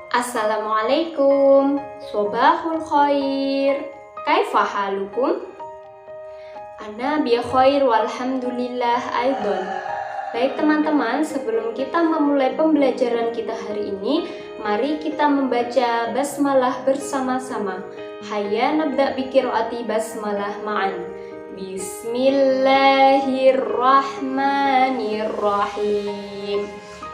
Assalamualaikum, sobahul khair, kaifa halukum? Ana bi khair walhamdulillah aidon. Baik teman-teman, sebelum kita memulai pembelajaran kita hari ini, mari kita membaca basmalah bersama-sama. Hayya nabda bi qiraati basmalah ma'an. Bismillahirrahmanirrahim.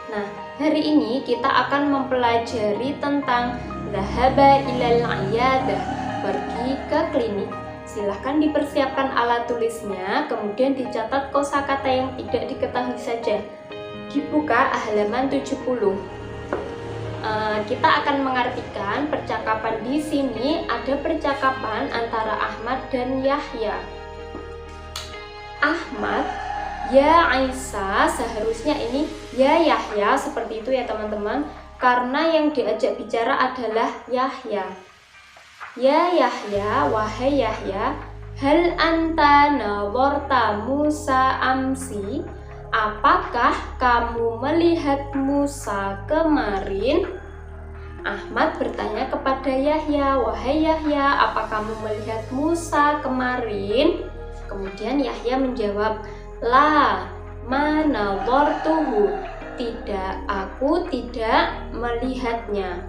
Nah, hari ini kita akan mempelajari tentang dhahaba ilal iyadah, pergi ke klinik. Silahkan dipersiapkan alat tulisnya, kemudian dicatat kosakata yang tidak diketahui saja. Dibuka halaman 70. Kita akan mengartikan percakapan di sini. Ada percakapan antara Ahmad dan Yahya. Ahmad, ya Aisyah, seharusnya ini ya Yahya, seperti itu ya teman-teman, karena yang diajak bicara adalah Yahya. Ya Yahya, wahai Yahya, hal anta nawarta Musa amsi, apakah kamu melihat Musa kemarin? Ahmad bertanya kepada Yahya, wahai Yahya, apa kamu melihat Musa kemarin? Kemudian Yahya menjawab, la, mana wartuhu, tidak, aku tidak melihatnya.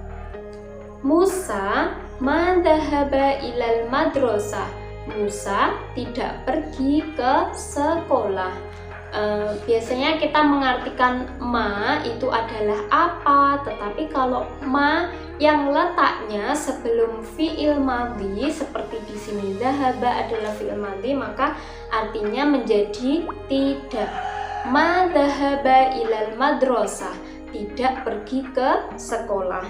Musa madhahaba ilal madrasah, Musa tidak pergi ke sekolah. Biasanya kita mengartikan ma itu adalah apa, tetapi kalau ma yang letaknya sebelum fi'il madhi seperti di sini dhahaba adalah fi'il madhi, maka artinya menjadi tidak. Ma dhahaba ilal madrasah, tidak pergi ke sekolah.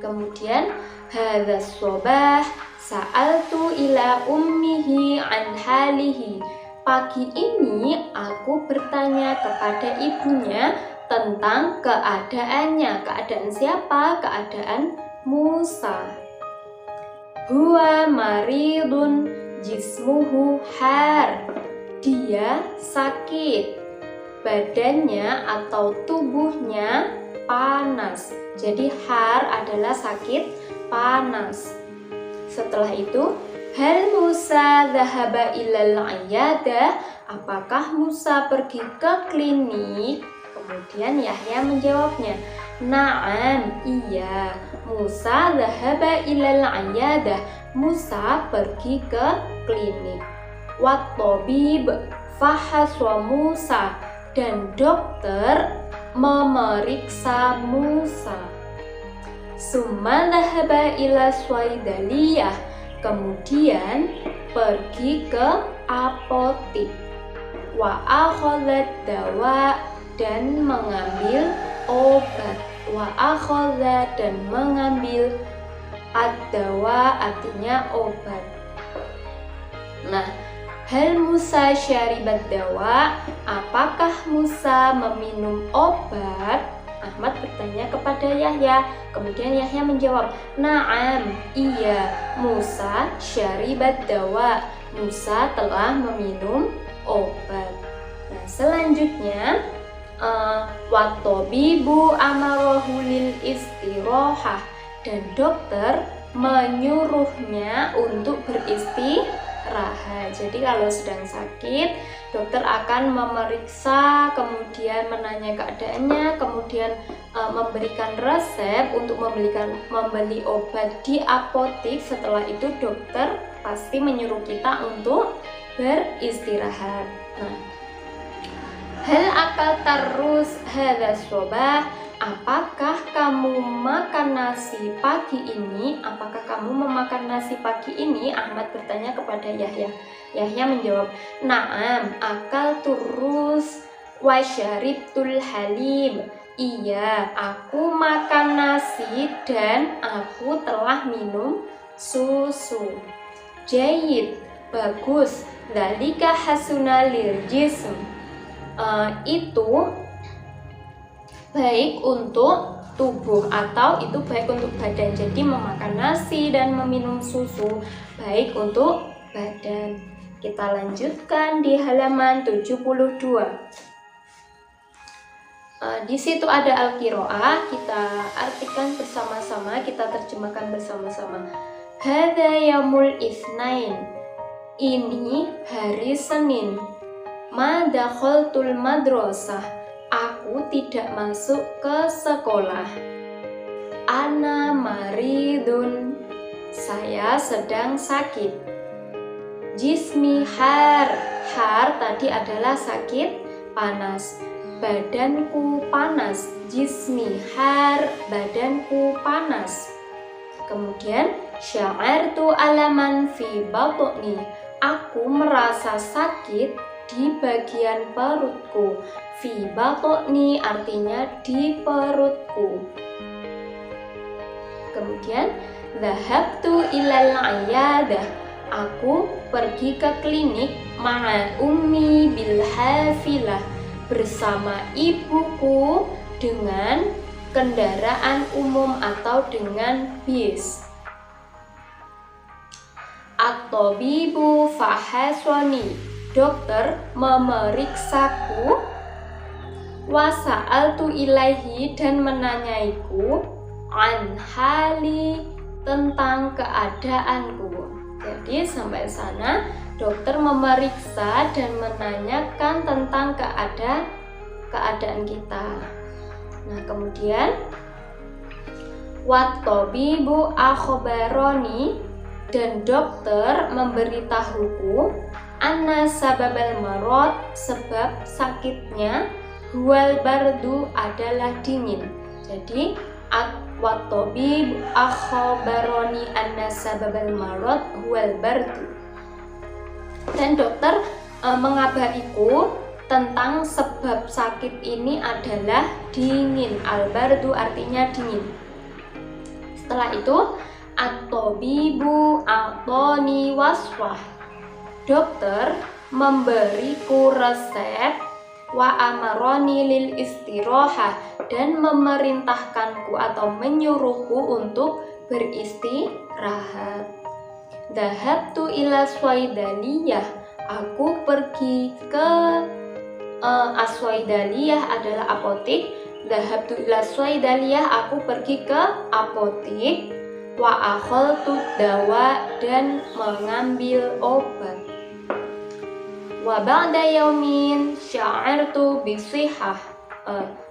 Kemudian hadza sobah sa'altu ila ummihi an halihi, pagi ini aku bertanya kepada ibunya tentang keadaannya. Keadaan siapa? Keadaan Musa. Huwa maridun jismuhu har, dia sakit, badannya atau tubuhnya panas. Jadi har adalah sakit panas. Setelah itu, hal Musa dhahaba ilal iyadah, apakah Musa pergi ke klinik? Kemudian Yahya menjawabnya, na'am, iya, Musa dhahaba ilal iyadah, Musa pergi ke klinik. Wat tabib fahaswa Musa, dan dokter memeriksa Musa. Summa dhahaba ila swaidaliyah, kemudian pergi ke apotik. Wa akhadhat dawa, dan mengambil obat. Wa akhadha, dan mengambil ad-dawa, artinya obat. Nah, hal Musa syaribat dawa, apakah Musa meminum obat? Ahmad bertanya kepada Yahya. Kemudian Yahya menjawab, na'am, iya, Musa syaribat dawa, Musa telah meminum obat. Nah, selanjutnya wat-tabibu amarahu lil istirahah, dan dokter menyuruhnya untuk beristirahat. Jadi kalau sedang sakit, dokter akan memeriksa, kemudian menanya keadaannya, kemudian memberikan resep untuk membeli obat di apotik. Setelah itu dokter pasti menyuruh kita untuk beristirahat. Nah, hal akal terus hadza sobah, apakah kamu makan nasi pagi ini? Apakah kamu memakan nasi pagi ini? Ahmad bertanya kepada Yahya. Yahya menjawab, na'am, akal terus wa syaribtul halim, iya, aku makan nasi dan aku telah minum susu. Jayyid, bagus. Dzalika hasunal lil jism, itu baik untuk tubuh atau itu baik untuk badan. Jadi memakan nasi dan meminum susu baik untuk badan. Kita lanjutkan di halaman 72. Di situ ada al-qiraah, kita artikan bersama-sama, kita terjemahkan bersama-sama. Hadza yaumul itsnain. Ini hari Senin. Ma dakhaltul madrasah. Aku tidak masuk ke sekolah. Ana maridun. Saya sedang sakit. Jismi har. Har tadi adalah sakit, panas. Badanku panas. Jismi har, badanku panas. Kemudian sya'artu alaman fi batni. Aku merasa sakit di bagian perutku. Fi batni artinya di perutku. Kemudian dhahabtu ilal ayadah. Aku pergi ke klinik ma'a ummi bil hafilah, bersama ibuku dengan kendaraan umum atau dengan bis. At-tabibu fahasoni. Dokter memeriksaku. Wasa'altu ilaihi, dan menanyaiku. An hali, tentang keadaanku. Jadi sampai sana dokter memeriksa dan menanyakan tentang keadaan kita. Nah, kemudian wat-tabibu akhbaroni, dan dokter memberitahuku anna sababal marad, sebab sakitnya, huwal bardu, adalah dingin. Jadi wat-tabib akhbaroni anna sababal marad huwal bardu. Dan dokter mengabariku tentang sebab sakit ini adalah dingin. Al-bardu artinya dingin. Setelah itu at-tabibu a'toni waswah. Dokter memberiku resep. Wa amaroni lil istirahah, dan memerintahkanku atau menyuruhku untuk beristirahat. Dhahabtu ila swaidaliyah. Aku pergi ke aswaidaliyah adalah apotik. Dhahabtu ila swaidaliyah, aku pergi ke apotik. Wa akhaltu dawa, dan mengambil obat. Wa ba'da yaumin sya'artu bisihah.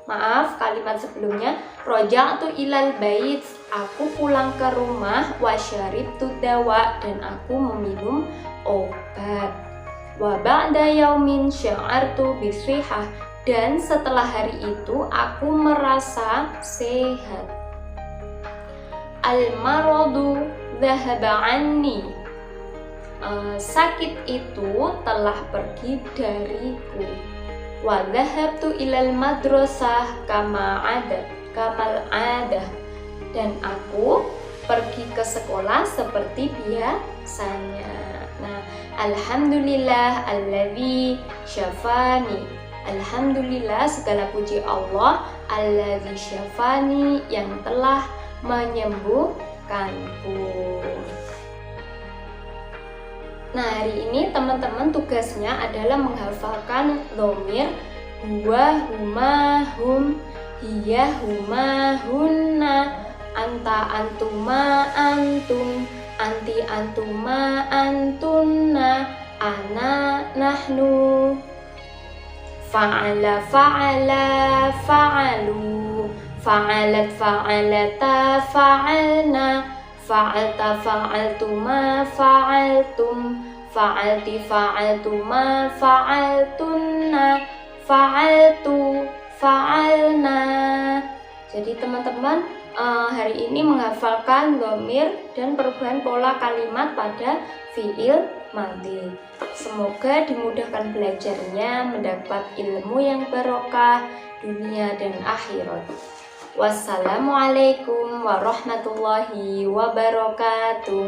Maaf, kalimat sebelumnya. Roja'tu ilal bait, aku pulang ke rumah. Wa syaribtu dawa, dan aku meminum obat. Wa ba'da yaumin sya'artu bisihah, dan setelah hari itu aku merasa sehat. Al-maradu dhahaba anni. Sakit itu telah pergi dariku. Wa dhahabtu ilal madrasah kamal adah, dan aku pergi ke sekolah seperti biasanya. Nah, alhamdulillah alladzi syafani. Alhamdulillah, segala puji Allah, alladzi syafani, yang telah menyembuhkanku. Nah, hari ini teman-teman tugasnya adalah menghafalkan dhamir huwa, huma, hum, hiya, huma, hunna, anta, antuma, antum, anti, antuma, antunna, ana, nahnu, fa'ala, fa'ala, fa'alu, fa'alat, fa'alata, fa'alna, fa'alta, fa'altuma, fa'altum, fa'alti, fa'altuma, fa'altunna, fa'altu, fa'alna. Jadi teman-teman hari ini menghafalkan dhamir dan perubahan pola kalimat pada fi'il madhi. Semoga dimudahkan belajarnya, mendapat ilmu yang barokah dunia dan akhirat. Wassalamualaikum warahmatullahi wabarakatuh.